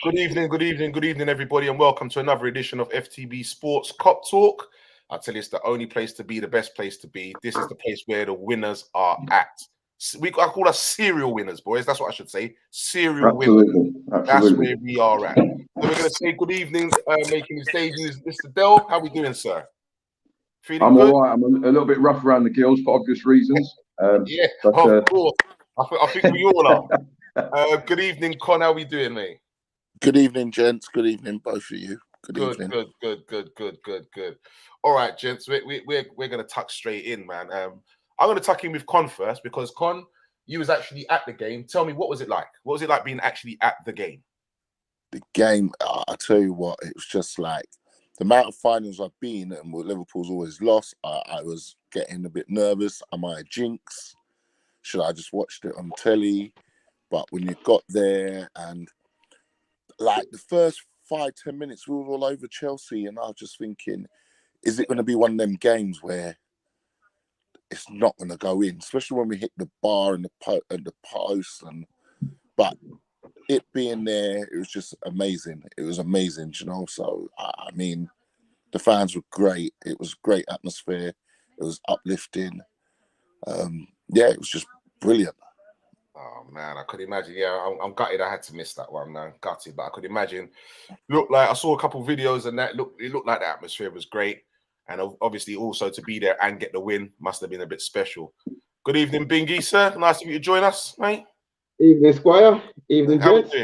Good evening, everybody, and welcome to another edition of FTB Sports Cop Talk. I tell you, it's the only place to be, the best place to be. This is the place where the winners are at. I call us serial winners, boys. That's what I should say. Serial winners. That's where we are at. So we're going to say good evening, making his debut, Mr. Dell. How we doing, sir? I'm good? All right. I'm a little bit rough around the gills for obvious reasons. Of course. I think we all are. Good evening, Con. How we doing, mate? Good evening, gents. Good evening, both of you. Good evening. Good. All right, gents. We're gonna tuck straight in, man. I'm gonna tuck in with Con first because Con, you was actually at the game. Tell me, what was it like? What was it like being actually at the game? The game, I tell you what, it was just like the amount of finals I've been and Liverpool's always lost. I was getting a bit nervous. Am I a jinx? Should I just watched it on telly? But when you got there and like the first 5-10 minutes, we were all over Chelsea, and I was just thinking, is it going to be one of them games where it's not going to go in, especially when we hit the bar and the post, but it being there, it was just amazing. It was amazing, you know. So I mean, the fans were great. It was great atmosphere. It was uplifting. It was just brilliant. Oh man, I could imagine. Yeah, I'm gutted. I had to miss that one. Man, gutted, but I could imagine. Looked like I saw a couple of videos, and it looked like the atmosphere was great, and obviously also to be there and get the win must have been a bit special. Good evening, Bingy, sir. Nice of you to join us, mate. Evening, Squire. Evening, gents.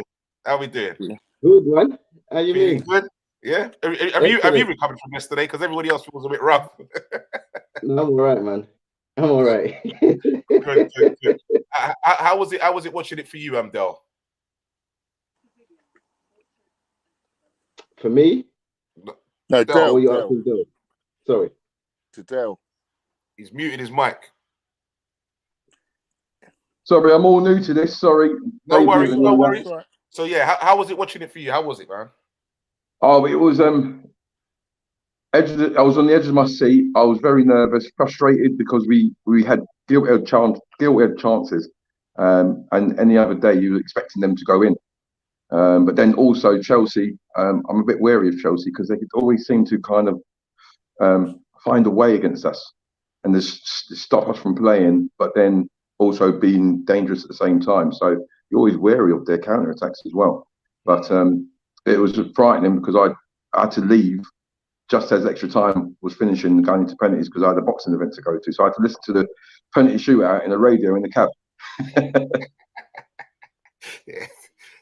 How we doing? Good, man. How you Feeling mean? good? Yeah. Have you recovered from yesterday? Because everybody else feels a bit rough. No, I'm all right, man. I'm all right. Good. How was it? How was it watching it for you, Del? For me? No, Del. Sorry. To Del. He's muted his mic. Sorry, I'm all new to this. Sorry. No worries. So yeah, how was it watching it for you? How was it, man? Oh, it was I was on the edge of my seat. I was very nervous, frustrated because we had Gilt had chances, and any other day you were expecting them to go in. But then also Chelsea, I'm a bit wary of Chelsea because they could always seem to kind of find a way against us and just stop us from playing, but then also being dangerous at the same time. So you're always wary of their counter attacks as well. But it was frightening because I had to leave just as extra time was finishing, going into penalties because I had a boxing event to go to. So I had to listen to the penalty shootout in the radio in the cab. Yeah,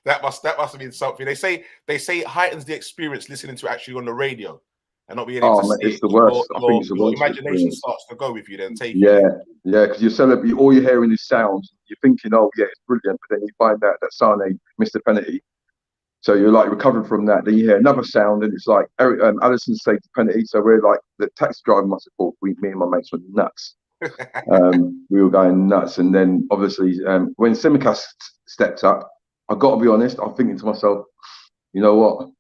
that must have been something. They say it heightens the experience listening to it actually on the radio and not being able to see it's the worst. I think it's the worst. Your imagination starts to go with you then. Because you're celebrating, all you're hearing is sounds. You're thinking, oh yeah, it's brilliant, but then you find out that Sane missed a penalty. So you're like recovering from that. Then you hear another sound, and it's like Alisson saved the penalty. So we're like, the taxi driver must have thought me and my mates were nuts. We were going nuts. And then obviously, when Tsimikas stepped up, I got to be honest, I'm thinking to myself, you know what?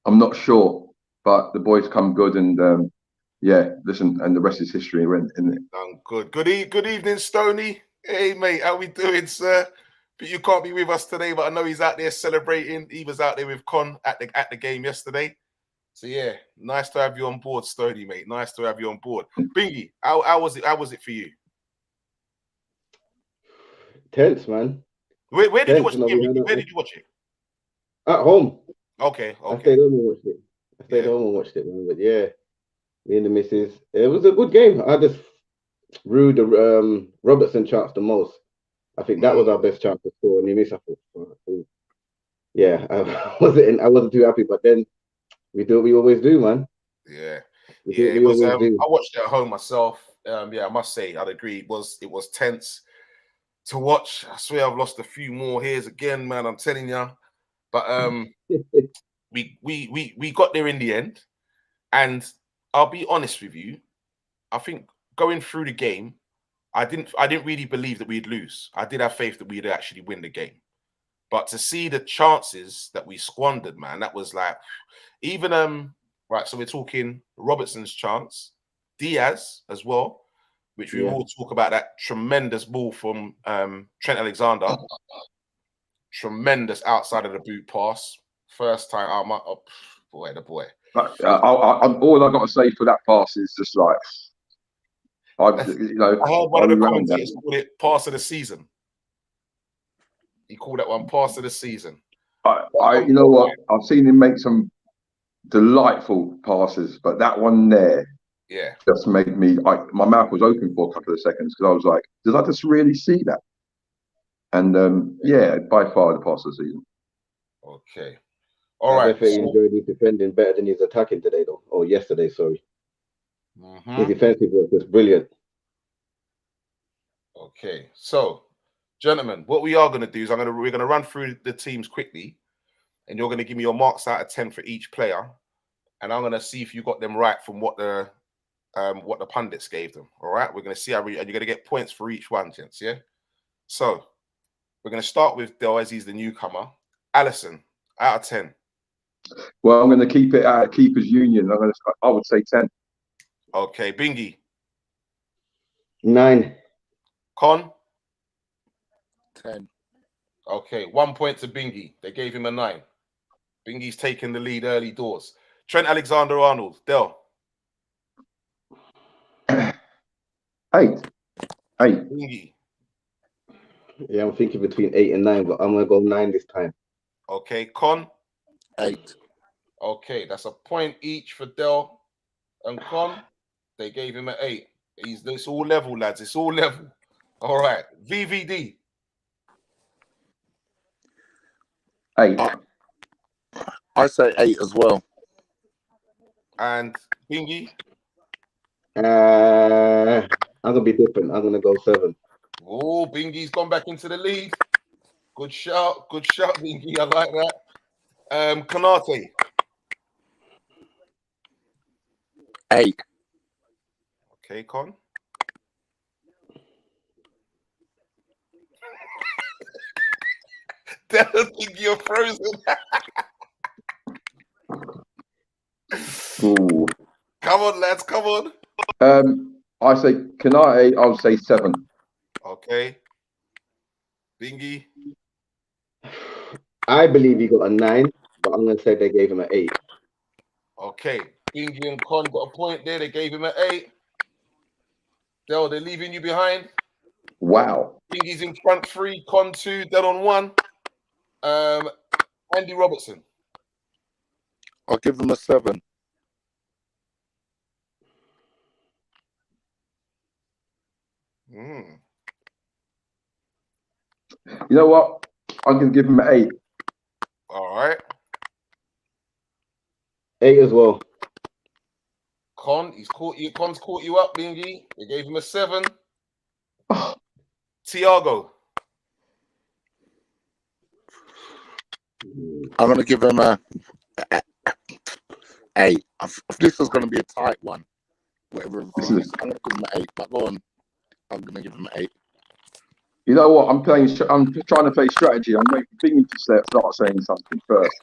I'm not sure, but the boys come good, and listen, and the rest is history. Isn't it? Good. Good evening, Stoney. Hey mate, how we doing, sir? But you can't be with us today, but I know he's out there celebrating. He was out there with Con at the game yesterday. So yeah, nice to have you on board, Stoney, mate. Nice to have you on board. Bingy, how was it? How was it for you? Tense, man. Where did you watch the game? Where did you watch it? At home. Okay. I stayed home and watched it. Man. But yeah, me and the missus. It was a good game. I just rued the Robertson chance the most. I think that was our best chance to score, and he missed. I wasn't too happy, but then we do what we always do, man. It was. I watched it at home myself. I must say, I'd agree. It was tense to watch. I swear, I've lost a few more hairs again, man. I'm telling you. But we got there in the end, and I'll be honest with you. I think going through the game, I didn't really believe that we'd lose. I did have faith that we'd actually win the game. But to see the chances that we squandered, man, that was like, even right. So we're talking Robertson's chance, Diaz as well, which we will talk about, that tremendous ball from Trent Alexander. Tremendous outside of the boot pass. First time out. The boy. All I got to say for that pass is just like, I heard one of the commentators call it pass of the season. He called that one pass of the season. You know what? I've seen him make some delightful passes, but that one there, just made me. My mouth was open for a couple of seconds because I was like, "Did I just really see that?" And by far the pass of the season. Okay, all right. I definitely enjoyed his defending better than his attacking today, though. Or yesterday, sorry. His defensive work was brilliant. Okay, so gentlemen, what we are going to do is we're going to run through the teams quickly, and you're going to give me your marks out of 10 for each player, and I'm going to see if you got them right from what the pundits gave them. All right, we're going to see and you're going to get points for each one, gents. Yeah. So we're going to start with Del as he's the newcomer. Allison, out of 10. Well, I'm going to keep it at keepers union. I would say 10. Okay, Bingy. 9. Con. 10. Okay, 1 point to Bingy. They gave him a 9. Bingy's taking the lead early doors. Trent Alexander-Arnold. Del. 8. Bingy. Yeah, I'm thinking between 8 and 9, but I'm going to go 9 this time. Okay, Con. 8. Okay, that's a point each for Del and Con. They gave him an 8. It's all level, lads. It's all level. All right, VVD. 8. I say 8 as well. And Bingy. I'm gonna be different. I'm gonna go 7. Oh, Bingy's gone back into the lead. Good shout, Bingy. I like that. Kanate. 8. Okay, Con. Don't think you're frozen. Ooh. Come on, lads. Come on. I say Kanate. I'll say 7. Okay. Bingy. I believe he got a 9, but I'm gonna say they gave him an 8. Okay. Bingy and Con got a point there. They gave him an 8. Del, they're leaving you behind. Wow. Bingy's in front 3, Con 2, Del on 1. Andy Robertson. I'll give them a 7. You know what? I'm going to give him an 8. All right. 8 as well. Con's caught you up, Bingy. They gave him a 7. Tiago. I'm going to give him a 8. This is going to be a tight one. Whatever it is, I'm going to give him an 8. But go on. I'm going to give him an 8. You know what? I'm trying to play strategy. I'm waiting for Bingy to start saying something first.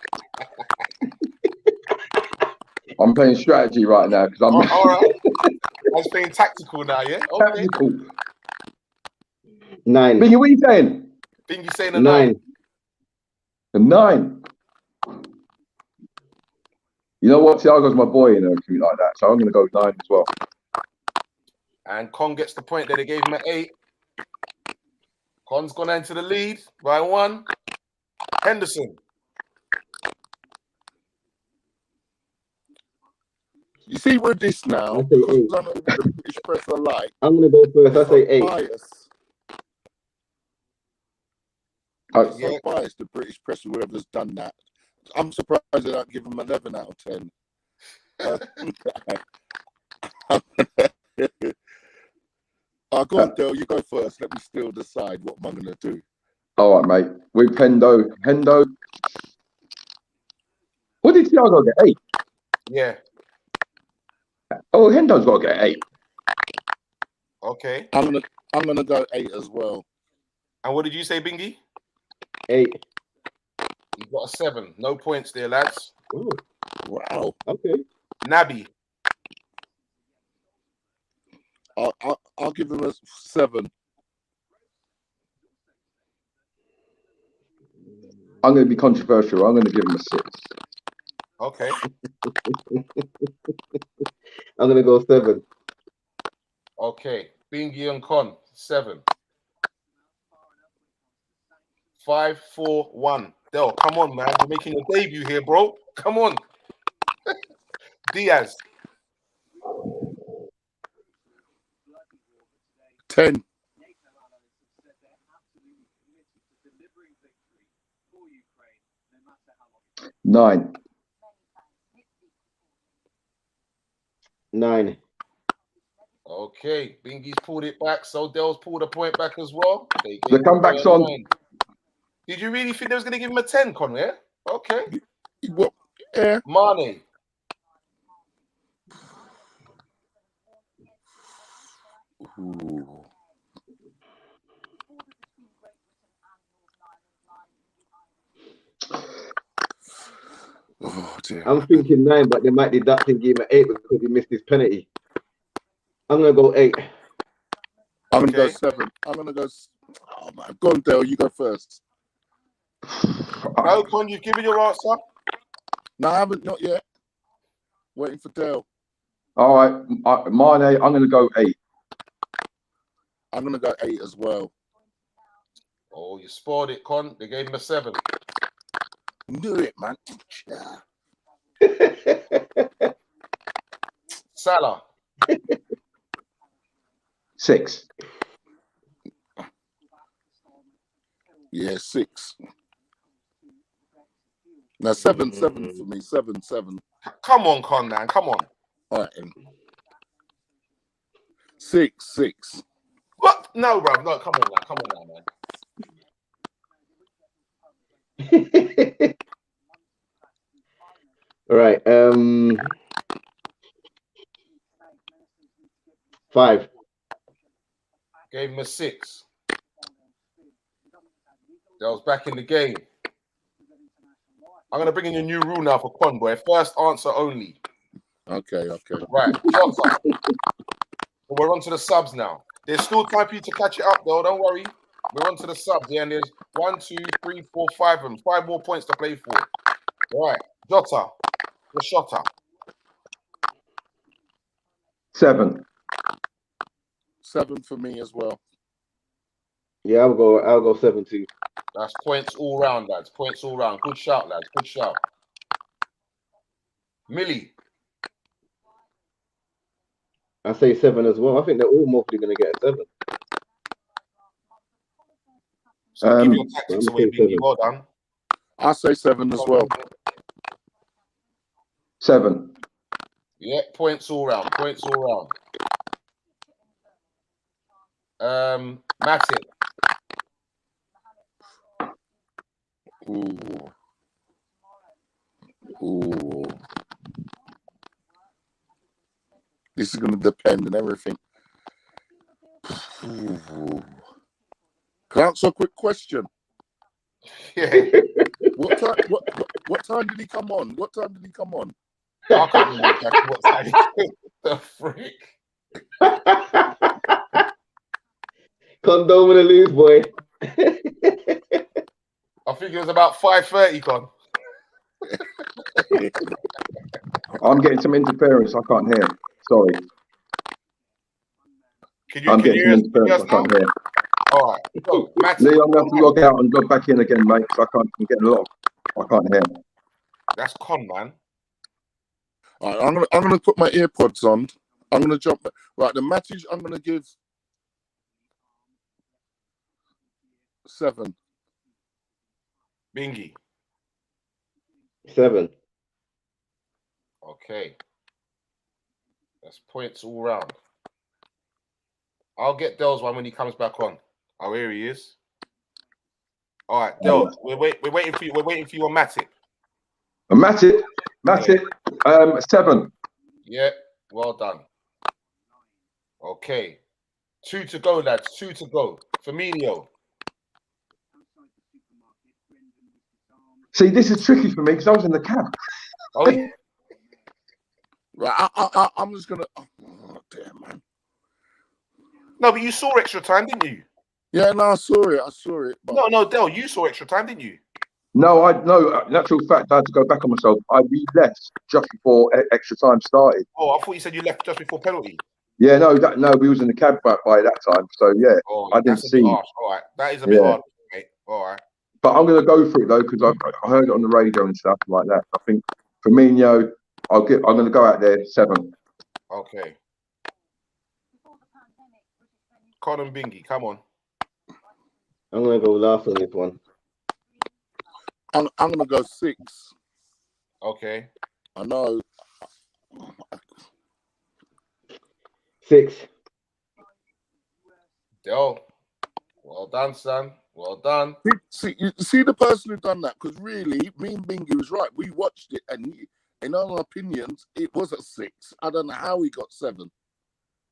I'm playing strategy right now because I'm. All right. I was playing tactical now, yeah? Okay. Tactical. 9. Bingy, what are you saying? Bingy saying a 9. A 9. You know what? Tiago's my boy and everything like that, so I'm going to go 9 as well. And Con gets the point there. They gave him an 8. Con's gone into the lead by 1. Henderson. You see with this now, I say 8. I know the British press are like. I'm gonna go first. I say 8. Bias. It's so biased, the British press, whoever's done that. I'm surprised they don't give them 11 out of 10. Go on, Del, you go first. Let me still decide what I'm going to do. All right, mate. With Hendo. What did Tiago get? 8? Yeah. Oh, Hendo's got to get 8. Okay. I'm gonna go 8 as well. And what did you say, Bingy? 8. You got a 7. No points there, lads. Ooh. Wow. Okay. Naby. I'll give him a 7. I'm going to be controversial. I'm going to give him a 6. Okay. I'm gonna go 7. Okay. Bingy and Con, 7. 5, 4, 1. Del, come on, man. You're making a debut here, bro. Come on. Diaz. 10. 9. 9. Okay. Bingy's pulled it back. So Del's pulled a point back as well. They The gave comeback's him a on. 9. Did you really think they was going to give him a 10, Conway? Okay. What? Yeah. Mane. 'Dear. I'm thinking 9, but they might deduct and give him an 8 because he missed his penalty. I'm gonna go 8. I'm gonna go Okay. 7. I'm gonna go. Oh man, go on, Dale. You go first. No, Con, you've given your answer. No, I haven't. Not yet. Waiting for Dale. All right, Mane, I'm going to go 8. I'm gonna go 8 as well. Oh, you spoiled it, Con. They gave him a 7. Knew it, man. Salah. 6. Yeah, 6. Now 7 for me. 7. Come on, Con, man. Come on. All right. 6. What? No, bro. No, come on, man. Come on, man. All right. 5. Gave him a 6. That was back in the game. I'm going to bring in a new rule now for Conboy. First answer only. Okay. Right. Jota. We're on to the subs now. There's still time for you to catch it up, though. Don't worry. We're on to the subs. Yeah, and there's 1, 2, 3, 4, 5 of them. 5 more points to play for. Right. Jota. The shotter. 7. 7 for me as well. Yeah, I'll go 7 too. That's points all round, lads. Points all round. Good shout, lads. Good shout. Millie. I say 7 as well. I think they're all mostly gonna get a 7. So give your tactics I'm away, saying Bingy. 7. Well done. I say 7 as well. 7. Yeah, points all round. Points all round. Matip. Ooh. This is going to depend on everything. Ooh. Can I answer a quick question? Yeah. What time did he come on? What time did he come on? I can't remember exactly what time. The freak. Condom to lose, boy. I think it was about 5:30, Con. I'm getting some interference. I can't hear. Sorry. I'm getting some interference. I can't hear. All right. So, Matip. Lee, I'm going to have to log out and log back in again, mate, because I'm getting a lot. I can't hear. That's Con, man. All right, I'm gonna put my earpods on. I'm gonna jump. Right, the matches I'm gonna give 7. Bingy. 7. Okay. That's points all round. I'll get Del's one when he comes back on. Oh, here he is. All right, Del, we're waiting for you. We're waiting for you on Matip. Matip. 7. Yeah, well done. Okay. 2 to go, lads. 2 to go. Firmino. See, this is tricky for me because I was in the cab. Oh, yeah. Right, I'm just gonna. Oh, damn, man. No, but you saw extra time, didn't you? Yeah, no, I saw it. But... No, Del, you saw extra time, didn't you? No, in actual fact, I had to go back on myself. We left just before extra time started. Oh, I thought you said you left just before penalty. Yeah, no, we was in the cab by that time. So yeah, Oh, I didn't that's a see. bit harsh. All right, that is a bit hard, mate. All right. But I'm going to go for it though because I heard it on the radio and stuff like that. I think Firmino, I'm going to go out there 7. Okay. Colin Bingy, come on. I'm gonna go last on this one. I'm gonna go 6. Okay. I know. 6. Yo, well done, son. Well done. You see the person who done that, because really, me and Bingy was right. We watched it, and in our opinions, it was a 6. I don't know how he got 7.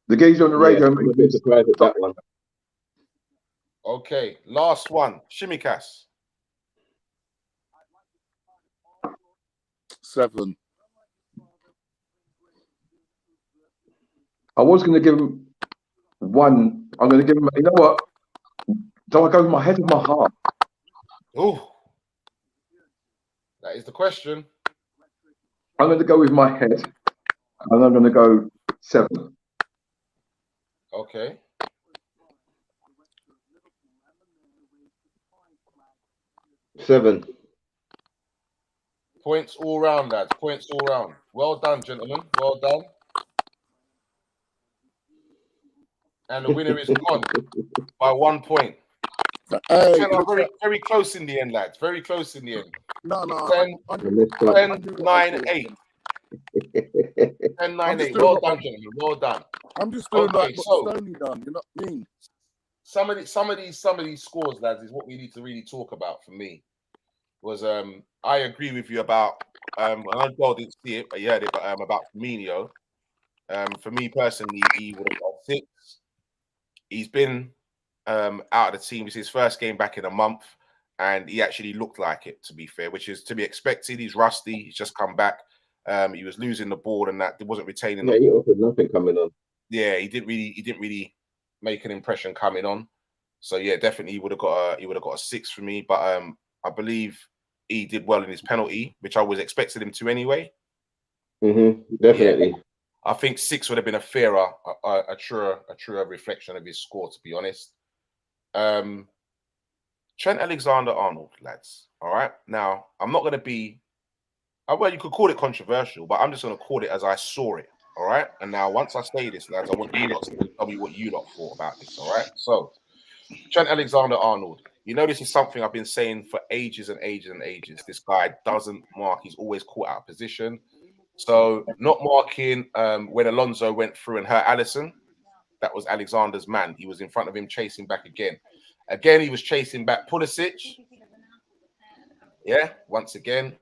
The geezer on the radio. I'm a bit surprised at that one. Okay, last one. Shimikas. 7. I was going to give him 1. I'm going to give him. You know what? Do I go with my head or my heart? Oh, that is the question. I'm going to go with my head, and I'm going to go 7. Okay. Seven. Points all round, lads. Points all round. Well done, gentlemen. Well done. And the winner is gone by 1 point. Hey, Very, very close in the end, lads. Very close in the end. no. 10, 9, 8. 10, 9, 8. Well done, gentlemen. Well done. I'm just doing Okay, like what so- Stoney done. You know what I mean? Some of these scores, lads, is what we need to really talk about. For me, was I agree with you about I know Joel didn't see it, but you heard it. But about Firmino, for me personally, he would have got 6. He's been out of the team. It's his first game back in a month, and he actually looked like it. To be fair, which is to be expected. He's rusty. He's just come back. He was losing the ball, and that wasn't retaining. Yeah, he offered nothing coming on. Yeah, he didn't really make an impression coming on. So yeah, definitely he would have got a 6 for me. But I believe he did well in his penalty, which I was expecting him to anyway. Definitely. Yeah, I think 6 would have been a fairer, a truer reflection of his score, to be honest. Trent Alexander-Arnold, lads. All right. Now, I'm not going to be. Well, you could call it controversial, but I'm just going to call it as I saw it. All right. And now, once I say this, lads, I want you lot to tell me what you lot thought about this. All right. So, Trent Alexander-Arnold. You know, this is something I've been saying for ages and ages and ages. This guy doesn't mark. He's always caught out of position. So, not marking when Alonso went through and hurt Alisson. That was Alexander's man. He was in front of him, chasing back again. Again, he was chasing back Pulisic. Yeah, once again.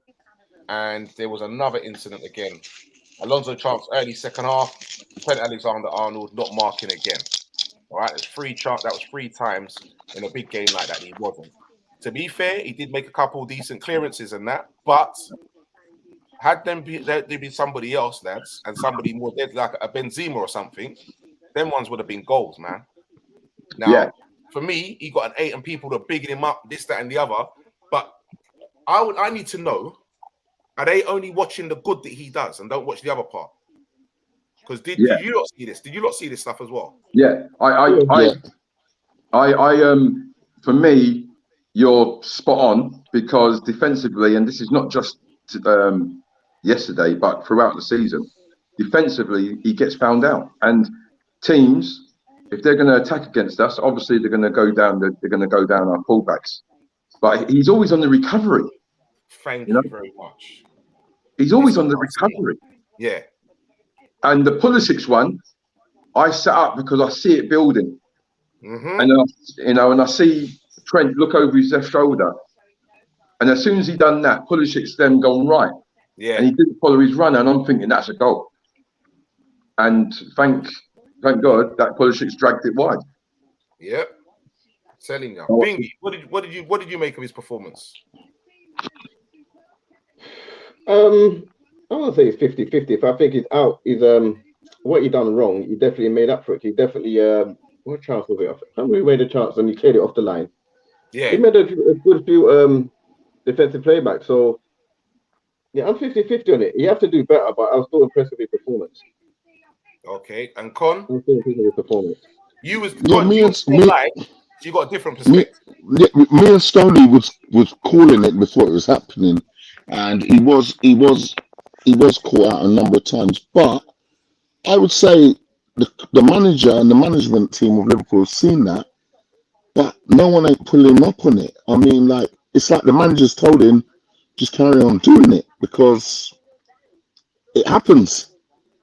And there was another incident again. Alonso chance early second half. Trent Alexander-Arnold not marking again. All right, it's 3 chance. That was 3 times in a big game like that. He wasn't. To be fair, he did make a couple decent clearances and that, but had there been somebody else, lads, and somebody more dead like a Benzema or something, them ones would have been goals, man. Now, for me, he got an 8 and people are bigging him up, this, that, and the other. But I need to know, are they only watching the good that he does and don't watch the other part? Because did you not see this? Did you not see this stuff as well? Yeah, for me, you're spot on because defensively, and this is not just yesterday, but throughout the season, defensively he gets found out. And teams, if they're going to attack against us, obviously they're going to go down. They're going to go down our fullbacks. But he's always on the recovery. Thank you very much. He's always on the recovery. Yeah. And the Pulisic one, I set up because I see it building, and I see Trent look over his left shoulder, and as soon as he done that, Pulisic's then gone right, and he didn't follow his runner, and I'm thinking that's a goal. And thank God that Pulisic's dragged it wide. Yep. Telling you, Bingy, what did you make of his performance? I want to say it's 50-50. If I think he's out, what he done wrong, he definitely made up for it. He definitely what chance was it? I remember he made a chance and he cleared it off the line. Yeah, he made a good few defensive playback. So yeah, I'm 50-50 on it. You have to do better, but I was still impressed with his performance. Okay, and Con, I'm still impressed with his performance. you was Yeah, Con, you was live. You got a different me, perspective. me and Stoney was calling it before it was happening, and he was caught out a number of times. But I would say the manager and the management team of Liverpool have seen that, but no one ain't pulling him up on it. I mean, like it's like the manager's told him just carry on doing it because it happens.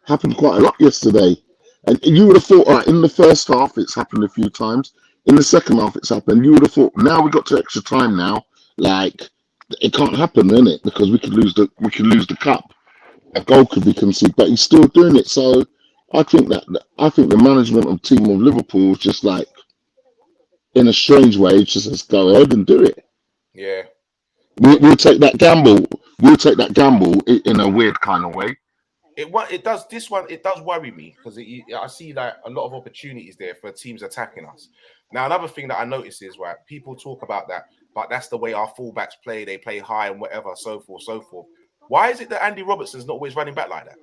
Happened quite a lot yesterday. And you would have thought, all right, in the first half, it's happened a few times. In the second half, it's happened. You would have thought, now we got to extra time now. Like, it can't happen, innit? Because we could lose the cup. A goal could be conceded, but he's still doing it. So I think the management of team of Liverpool is just like, in a strange way, just says, go ahead and do it. Yeah. We'll take that gamble. We'll take that gamble in a weird kind of way. It does this one. It does worry me because I see like a lot of opportunities there for teams attacking us. Now, another thing that I notice is right. People talk about that, but that's the way our fullbacks play. They play high and whatever, so forth, so forth. Why is it that Andy Robertson's not always running back like that?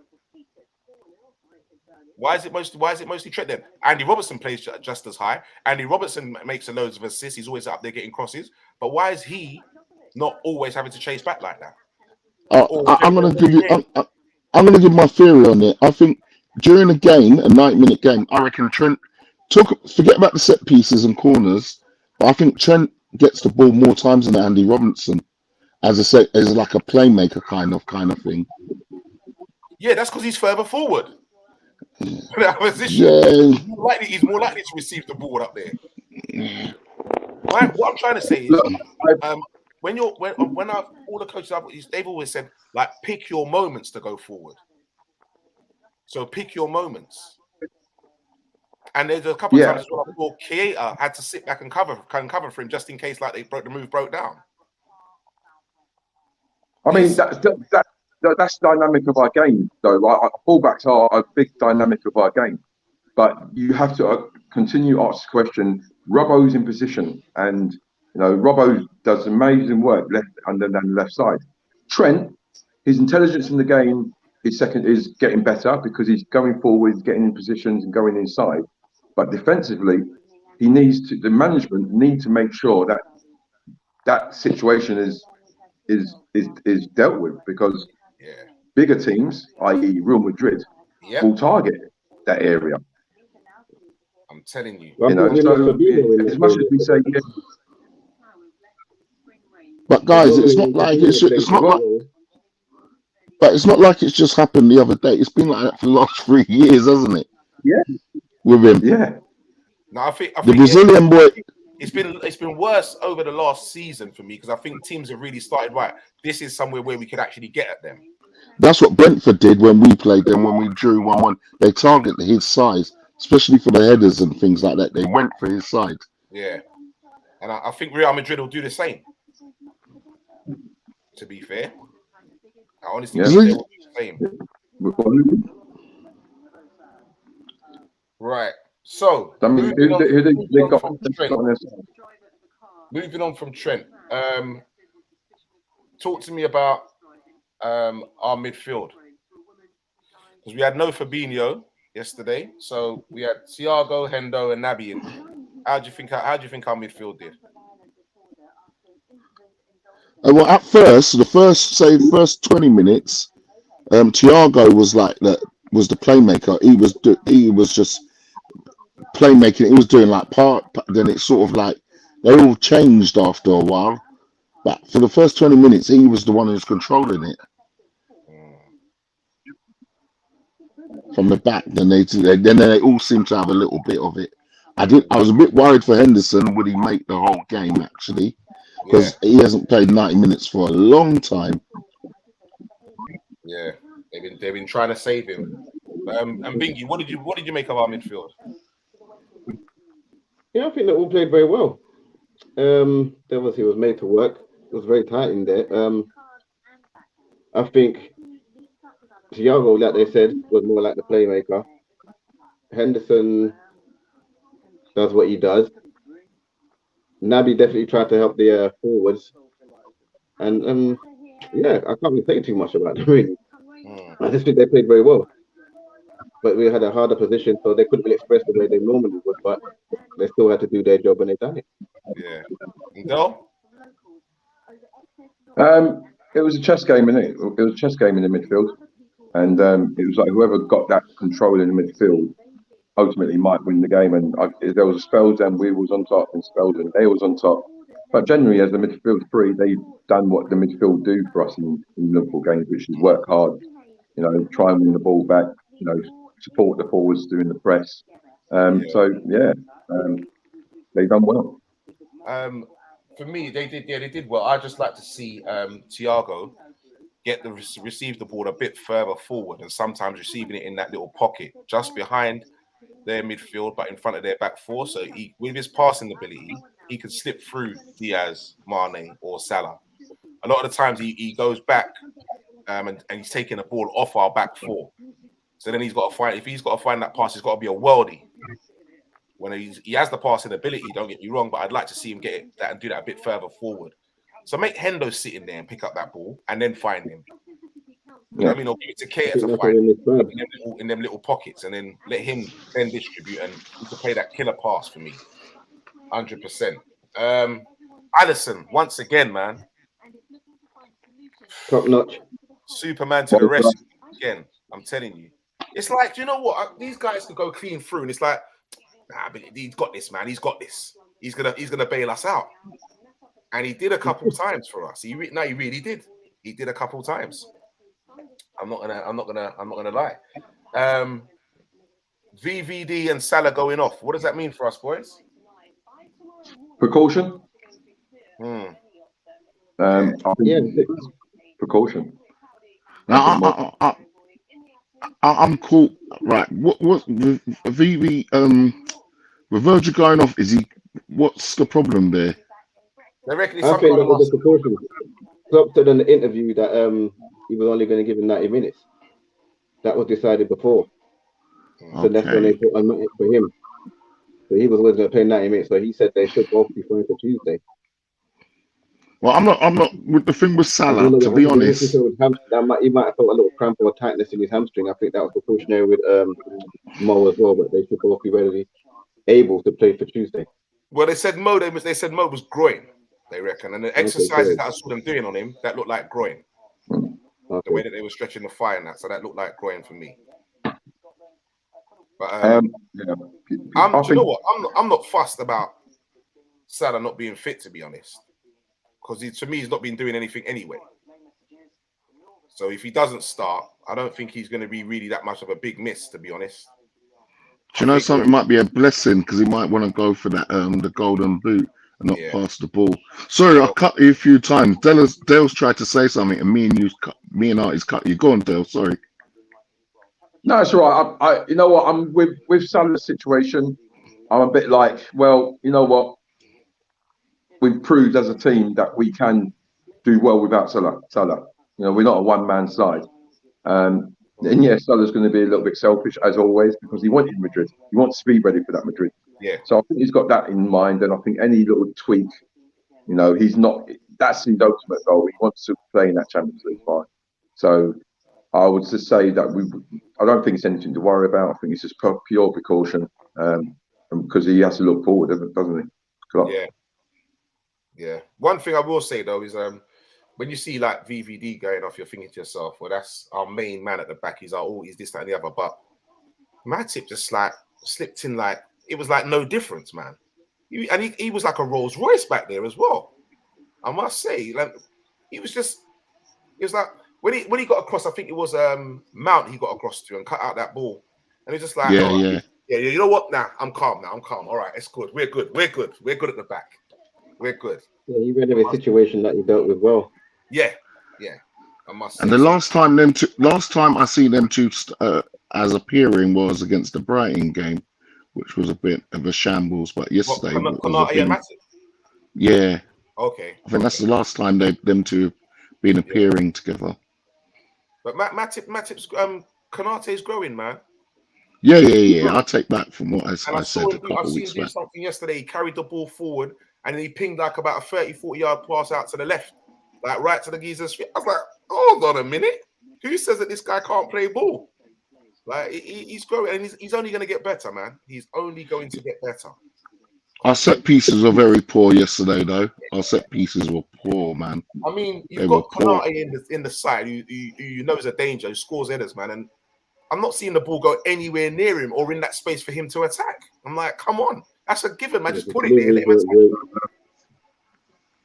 Why is it mostly Trent then? Andy Robertson plays just as high. Andy Robertson makes a loads of assists. He's always up there getting crosses. But why is he not always having to chase back like that? I'm going to give you. I'm going to give my theory on it. I think during a game, a 90-minute game, I reckon Trent forget about the set pieces and corners, but I think Trent gets the ball more times than Andy Robinson as like a playmaker kind of thing. Yeah, that's because he's further forward. Yeah. He's more likely to receive the ball up there. Right? What I'm trying to say is, Look, when all the coaches they've always said like pick your moments to go forward. So pick your moments. And there's a couple of times as well I thought Keita had to sit back and cover for him just in case like the move broke down. I mean that's the dynamic of our game though. Like fullbacks are a big dynamic of our game, but you have to continue to ask the question. Robbo's in position, and Robbo does amazing work left and then left side. Trent, his intelligence in the game is getting better because he's going forward, getting in positions and going inside. But defensively, the management need to make sure that that situation is dealt with because bigger teams, i.e. Real Madrid, will target that area. I'm telling you. So as much as we say, but guys, it's not like it's just happened the other day. It's been like that for the last 3 years, hasn't it? Yeah. With him. Yeah. No, I think the Brazilian boy. It's been worse over the last season for me because I think teams have really started right. This is somewhere where we could actually get at them. That's what Brentford did when we played them. When we drew 1-1, they targeted his size, especially for the headers and things like that. They went for his side. Yeah, and I think Real Madrid will do the same. To be fair, I honestly think they will do the same. Right. So moving on from Trent. Talk to me about our midfield because we had no Fabinho yesterday, so we had Thiago, Hendo, and Naby in. How do you think our midfield did? Well, at first, the first 20 minutes, Thiago was was the playmaker. He was just playmaking. He was doing like part. Then it's sort of like they all changed after a while. But for the first 20 minutes, he was the one who was controlling it from the back. Then they all seemed to have a little bit of it. I was a bit worried for Henderson. Would he make the whole game actually? Because he hasn't played 90 minutes for a long time. Yeah, they've been trying to save him. And Bingy, what did you make of our midfield? Yeah, I think they all played very well. Obviously it was made to work. It was very tight in there. I think Thiago, like they said, was more like the playmaker. Henderson does what he does. Naby definitely tried to help the forwards. And yeah, I can't really say too much about them really. Mm. I just think they played very well, but we had a harder position, so they couldn't really express the way they normally would. But they still had to do their job, and they done it. Yeah. And Del? It was a chess game, innit? It was a chess game in the midfield, and it was like whoever got that control in the midfield ultimately might win the game. And there was spells, and we was on top, and spells, and they was on top. But generally, as the midfield three, they've done what the midfield do for us in Liverpool games, which is work hard, try and win the ball back, support the forwards doing the press. So yeah, they've done well. For me, they did well. I just like to see Thiago receive the ball a bit further forward, and sometimes receiving it in that little pocket just behind their midfield, but in front of their back four. So with his passing ability, he can slip through Diaz, Mane, or Salah. A lot of the times he goes back and he's taking the ball off our back four. So then he's got to find that pass, he's got to be a worldie. When he has the passing ability, don't get me wrong, but I'd like to see him get that and do that a bit further forward. So make Hendo sit in there and pick up that ball and then find him. You know what I mean? Or give it to Keita to find him in them little pockets, and then let him then distribute and he can play that killer pass for me. 100%. Alisson, once again, man. Top notch. Superman to the rescue again. I'm telling you. It's like, you know what? These guys can go clean through, and it's like, nah, but he's got this, man. He's got this. He's gonna bail us out. And he did a couple times for us. He really did. He did a couple times. I'm not gonna lie. VVD and Salah going off. What does that mean for us, boys? Precaution. Yeah. Precaution. Now, I'm cool. Right. What VV with Virgil going off? What's the problem there? I reckon I think that was a precaution. Klopp said in the interview that he was only going to give him 90 minutes. That was decided before. So that's when they put on Matic for him. So he was always going to play 90 minutes. So he said they should both be fine for Tuesday. Well, I'm not with the thing with Salah. To be honest, he might have felt a little cramp or tightness in his hamstring. I think that was precautionary with Mo as well. But they should both be readily able to play for Tuesday. Well, they said Mo was groin. They reckon, and the exercises that I saw them doing on him, that looked like groin. The way that they were stretching the thigh and that, so that looked like groin for me. But you know what? I'm not fussed about Salah not being fit, to be honest, because to me he's not been doing anything anyway. So if he doesn't start, I don't think he's going to be really that much of a big miss, to be honest. Do you know something might be a blessing because he might want to go for that the golden boot and not pass the ball. Sorry, I cut you a few times. Dale's tried to say something, and me and Artie's cut you. Go on, Dale. Sorry. No, it's all right. You know what? I'm with Salah's situation. I'm a bit like, well, you know what? We've proved as a team that we can do well without Salah. We're not a one-man side. And yeah, Salah's going to be a little bit selfish as always because he wanted Madrid. He wants to be ready for that Madrid. Yeah. So I think he's got that in mind, and I think any little tweak, he's not. That's his ultimate goal. He wants to play in that Champions League final. So I would just say that I don't think it's anything to worry about. I think it's just pure precaution, because he has to look forward, doesn't he? Yeah. One thing I will say though is when you see like VVD going off, you're thinking to yourself, well, that's our main man at the back. He's this, that, and the other. But Matip just like slipped in like. It was like no difference, man. He was like a Rolls Royce back there as well. I must say, like it was like when he got across, I think it was Mount he got across to and cut out that ball, and it's just like yeah. You know what? Nah, I'm calm now. I'm calm. All right, it's good. We're good at the back. We're good. Yeah, you read every situation that you dealt with well. Yeah. I must. And the last time I see them two as appearing was against the Brighton game, which was a bit of a shambles. But yesterday, yeah. Okay. I think that's the last time them two have been appearing together. But Matip's Konate's growing, man. Yeah. I take back from what I said a couple I've weeks seen him back. do something yesterday. He carried the ball forward and then he pinged like about a 30-40 yard pass out to the left. like right to the geezer's feet. I was like, hold on a minute. Who says that this guy can't play ball? Like he's growing, and he's only going to get better, man. He's only going to get better. Our set pieces were very poor yesterday, though. Our set pieces were poor, man. I mean, you've They got were poor. Konate in the side, who you know is a danger, who scores headers, man. And I'm not seeing the ball go anywhere near him or in that space for him to attack. I'm like, come on, that's a given, man. Just put it there, let him attack.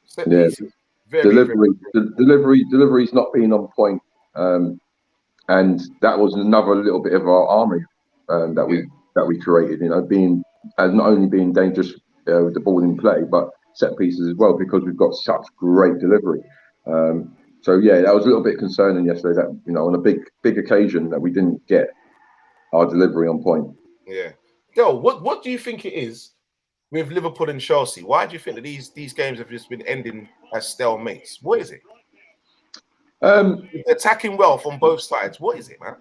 Set Yeah. pieces, very. Delivery's not being on point, and that was another little bit of our army that we created. You know, being not only being dangerous with the ball in play, but set pieces as well, because we've got such great delivery. So yeah, that was a little bit concerning yesterday. That, you know, on a big occasion, that we didn't get our delivery on point. Yeah. Del, what do you think it is with Liverpool and Chelsea? Why do you think that these games have just been ending as stalemates? What is it? Attacking well from both sides. What is it, man?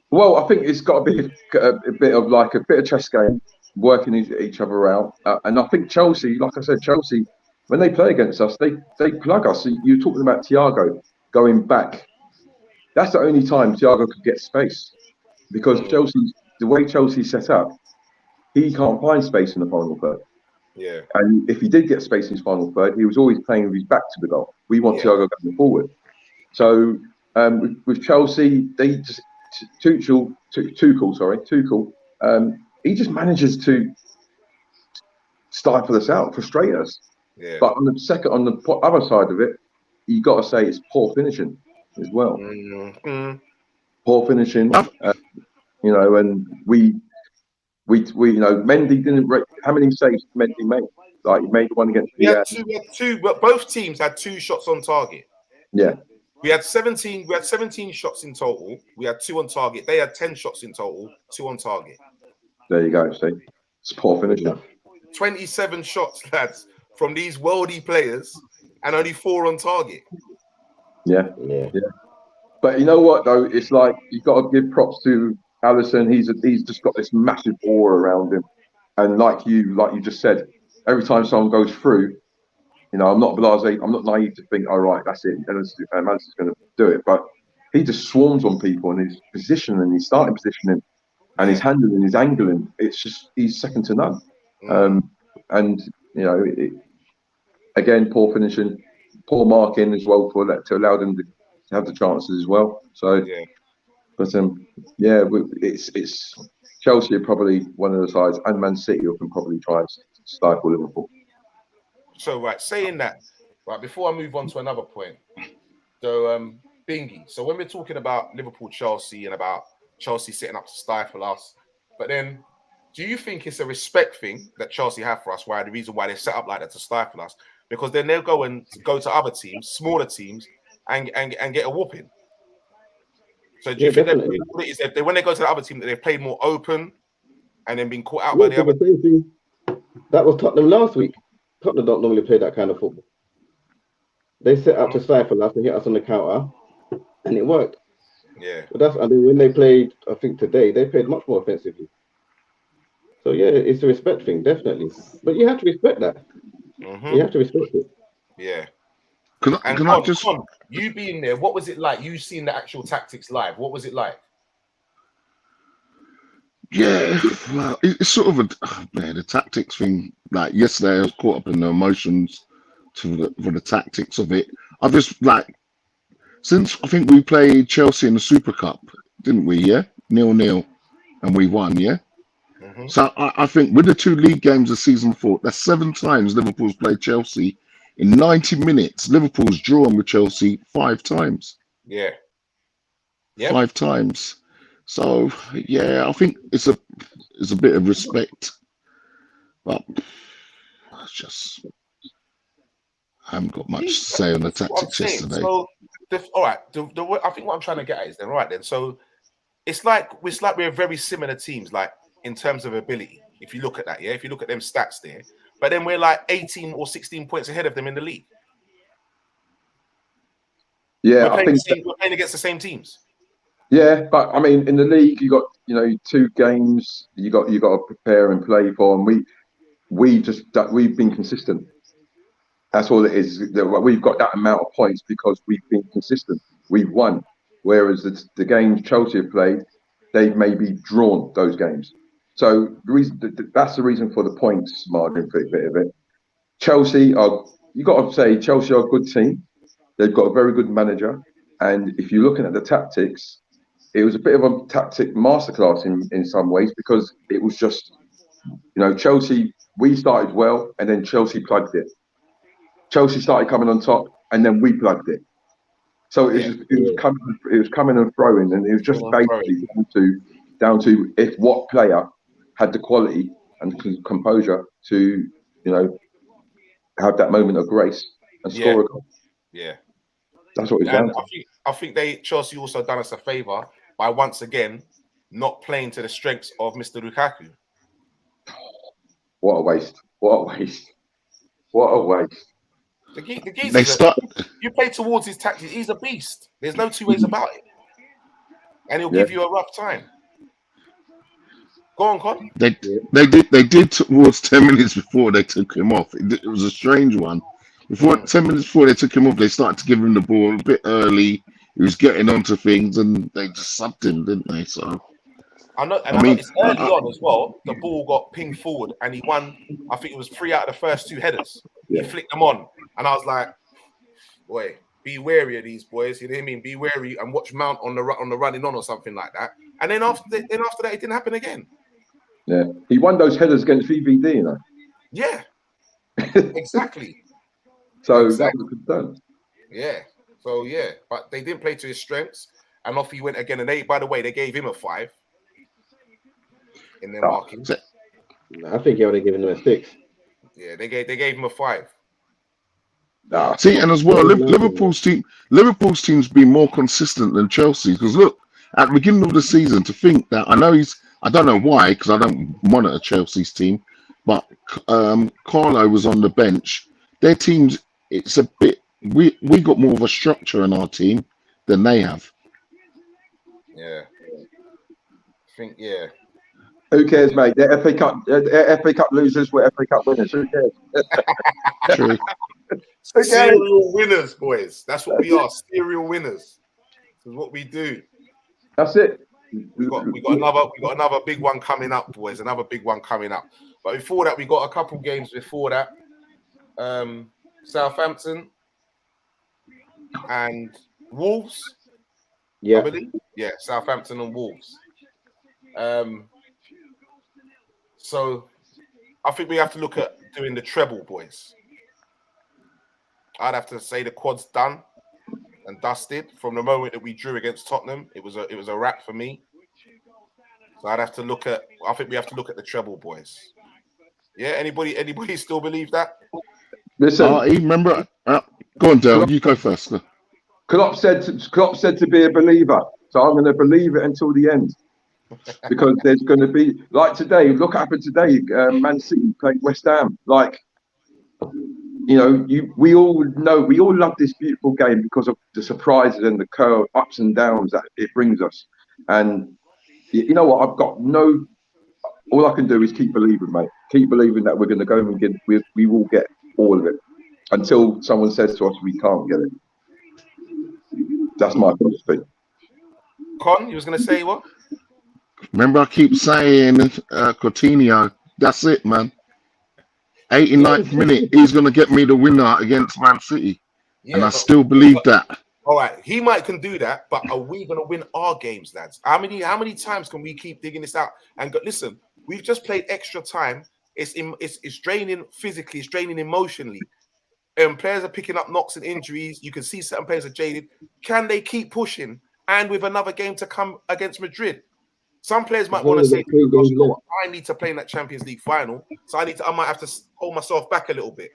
Well, I think it's got to be a bit of chess game, working each other out. And I think Chelsea, like I said, when they play against us, they plug us. You're talking about Thiago going back. That's the only time Thiago could get space, because the way Chelsea's set up, he can't find space in the final third. Yeah. And if he did get space in his final third, he was always playing with his back to the goal. We want Thiago going forward. So with Chelsea, they just Tuchel, he just manages to stifle us out, frustrate us. Yeah. But on the other side of it, you got to say it's poor finishing as well. Mm-hmm. Poor finishing, you know, and we you know, Mendy didn't. How many saves did Mendy make? Like, he made one against we had two. But both teams had 2 shots on target. Yeah. We had 17 shots in total. We had 2 on target. They had 10 shots in total, 2 on target. There you go. See, it's poor finishing. 27 shots, lads, from these worldy players, and only 4 on target. Yeah. But you know what, though? It's like, you've got to give props to Alisson. He's just got this massive aura around him, and like you just said, every time someone goes through, you know, I'm not blasé. I'm not naive to think, all right, that's it, Alisson's going to do it. But he just swarms on people, and his position and his starting positioning and his handling, his angling, it's just, he's second to none. And you know, again, poor finishing, poor marking as well to allow them to have the chances as well. So, but it's Chelsea are probably one of the sides, and Man City who can probably try and stifle Liverpool. So, right, saying that, right, before I move on to another point, so Bingy. So when we're talking about Liverpool, Chelsea, and about Chelsea setting up to stifle us, but then, do you think it's a respect thing that Chelsea have for us? Why the reason why they set up like that to stifle us? Because then they'll go to other teams, smaller teams, and get a whooping. So do you think that when they go to the other team, that they've played more open and then been caught out by the other? That was Tottenham last week. Tottenham don't normally play that kind of football. They set up to stifle us and hit us on the counter, and it worked. Yeah. But when they played, I think today, they played much more offensively. So yeah, it's a respect thing, definitely. But you have to respect that. You have to respect it. Yeah. Con, you being there, what was it like? You seen the actual tactics live. What was it like? Yeah, well, it's sort of the tactics thing. Like yesterday, I was caught up in the emotions for the tactics of it. I've just since I think we played Chelsea in the Super Cup, didn't we? Yeah, 0-0, and we won. Yeah. So I think with the 2 league games of season 4, that's 7 times Liverpool's played Chelsea in 90 minutes. Liverpool's drawn with Chelsea 5 times. Yeah. 5 times. So yeah, I think it's a bit of respect, but it's just I haven't got much to say on the tactics yesterday. So, all right, I think what I'm trying to get at is then, all right then. So it's like we're very similar teams, like in terms of ability. If you look at that, if you look at them stats there, but then we're like 18 or 16 points ahead of them in the league. Yeah, we're playing against the same teams. Yeah, but I mean, in the league, you got 2 games you got to prepare and play for, and we've been consistent. That's all it is. We've got that amount of points because we've been consistent. We've won. Whereas the games Chelsea have played, they've maybe drawn those games. So that's the reason for the points margin for a bit of it. Chelsea are, you got to say, Chelsea are a good team. They've got a very good manager. And if you're looking at the tactics, it was a bit of a tactic masterclass in some ways because it was just, Chelsea, we started well and then Chelsea plugged it. Chelsea started coming on top and then we plugged it. So it was coming and throwing, and it was just basically down to if what player had the quality and composure to, have that moment of grace and score a goal. Yeah. That's what it's down to. I think Chelsea also done us a favour by once again not playing to the strengths of Mr. Lukaku. What a waste! What a waste! What a waste! The geezer, you play towards his tactics. He's a beast. There's no two ways about it, and he'll give you a rough time. Go on, Con. They did towards 10 minutes before they took him off. It was a strange one. 10 minutes before they took him off, they started to give him the ball a bit early. He was getting onto things, and they just subbed him, didn't they? So I know it's early on as well. The ball got pinged forward, and he won. I think it was 3 out of the first 2 headers. He flicked them on, and I was like, "Boy, be wary of these boys." You know what I mean? Be wary and watch Mount on the running on or something like that. And then after that, it didn't happen again. Yeah, he won those headers against VVD, Yeah, exactly. So that was a concern. Yeah. So yeah, but they didn't play to his strengths, and off he went again. And by the way, they gave him a 5 in their marking. I think he only given them a 6. Yeah, they gave him a 5. See, and as well, Liverpool's team's been more consistent than Chelsea's. Because look, at the beginning of the season, to think that I don't know why, because I don't monitor Chelsea's team, but Carlo was on the bench. Their teams, it's a bit. We got more of a structure in our team than they have. Yeah, I think Who cares, mate? The FA Cup losers were FA Cup winners. Who cares? True. Serial winners, boys. That's what we are. Serial winners. This is what we do. That's it. We got another big one coming up, boys. Another big one coming up. But before that, we got a couple games before that. Southampton and Wolves. Yeah. I believe. Yeah, Southampton and Wolves. So I think we have to look at doing the treble, boys. I'd have to say the quad's done and dusted from the moment that we drew against Tottenham. It was a wrap for me. So I think we have to look at the treble, boys. Yeah, anybody still believe that? Listen, remember? Go on, Dale. You go first. Klopp said to be a believer, so I'm going to believe it until the end. Because there's going to be, like today, look what happened today. Man City played West Ham. We all love this beautiful game because of the surprises and the curve, ups and downs that it brings us. And you know what? All I can do is keep believing, mate. Keep believing that we're going to go and we will get all of it until someone says to us we can't get it. That's my philosophy. Con, you was going to say what? Remember, I keep saying Coutinho. That's it, man. 89th minute, he's going to get me the winner against Man City, and I still believe that. All right, he can do that, but are we going to win our games, lads? How many times can we keep digging this out? And listen, we've just played extra time. It's draining physically, it's draining emotionally. Players are picking up knocks and injuries. You can see certain players are jaded. Can they keep pushing? And with another game to come against Madrid, some players might want to say, I need to play in that Champions League final, so I might have to hold myself back a little bit.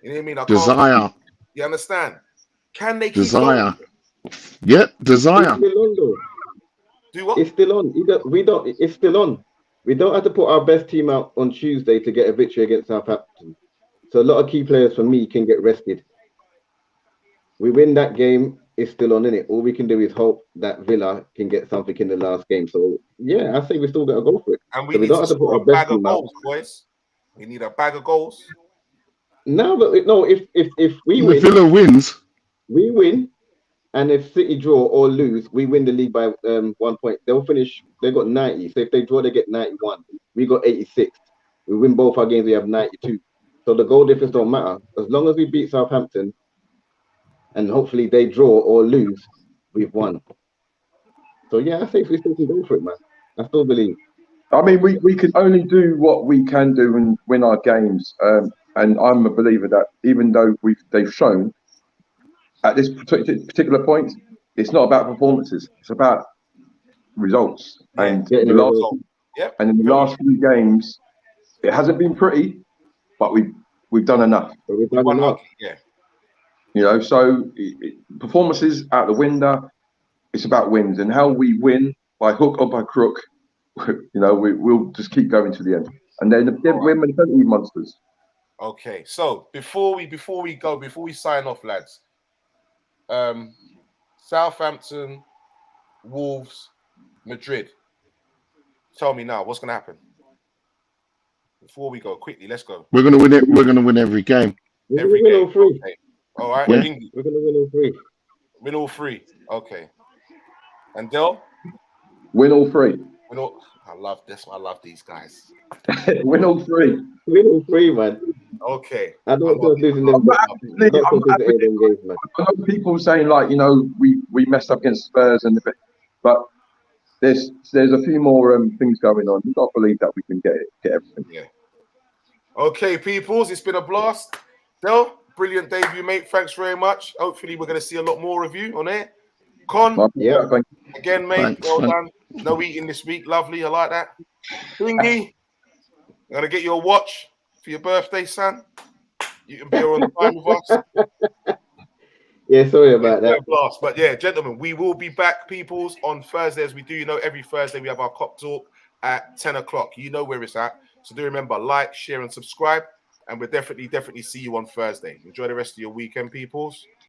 You know what I mean? Desire. You understand? Can they keep desire? Yep, desire. It's still on, though. Do what? It's still on. It's still on. We don't have to put our best team out on Tuesday to get a victory against Southampton. So a lot of key players for me can get rested. We win that game, it's still on, innit? All we can do is hope that Villa can get something in the last game. So yeah, I think we still got to go for it. And we don't have to put our best team out, boys. We need a bag of goals. Now that no, if we If win, Villa wins, we win, and if City draw or lose, we win the league by 1 point. They'll finish. They got 90. So if they draw, they get 91. We got 86. We win both our games. We have 92. So the goal difference don't matter as long as we beat Southampton, and hopefully they draw or lose, we've won. So yeah, I think we still can go for it, man. I still believe. I mean, we can only do what we can do and win our games. And I'm a believer that even though they've shown at this particular point, it's not about performances. It's about results. Yeah. And Getting the the last result. Yep. and in the last few games, it hasn't been pretty, but we've done enough. But we've done One enough. hockey, yeah. You know, so performances out the window. It's about wins and how we win by hook or by crook. You know, we'll just keep going to the end, and then we're mentality monsters. Okay, so before we sign off, lads. Southampton, Wolves, Madrid. Tell me now, what's gonna happen? Before we go, quickly, let's go. we're gonna win it. We're gonna win every game. We're Every gonna win game. all three. Okay. All right, Yeah. Dingy, We're gonna win all three. win all three. Okay. And Del, Win all three. win all. I love this. I love these guys. Win all three. Win all three, man. Okay. I don't see us losing them. actually- Not I'm losing any of them games, man. I know people saying like, you know, we messed up against Spurs and but there's a few more things going on. You've got to believe that we can get everything. Yeah. Okay, peoples, it's been a blast. Del, brilliant debut, mate. Thanks very much. Hopefully, we're going to see a lot more of you on it. Con, Yeah. Thank again, mate. Thanks, Well man. done. No eating this week. Lovely. I like that. Dingy, I'm going to get you a watch for your birthday, son. You can be here on the time with us. Yeah, sorry about Yeah, that. blast. But yeah, gentlemen, we will be back, peoples, on Thursday as we do. You know, every Thursday we have our cop talk at 10 o'clock. You know where it's at. So do remember, like, share, and subscribe. And we'll definitely see you on Thursday. Enjoy the rest of your weekend, peoples.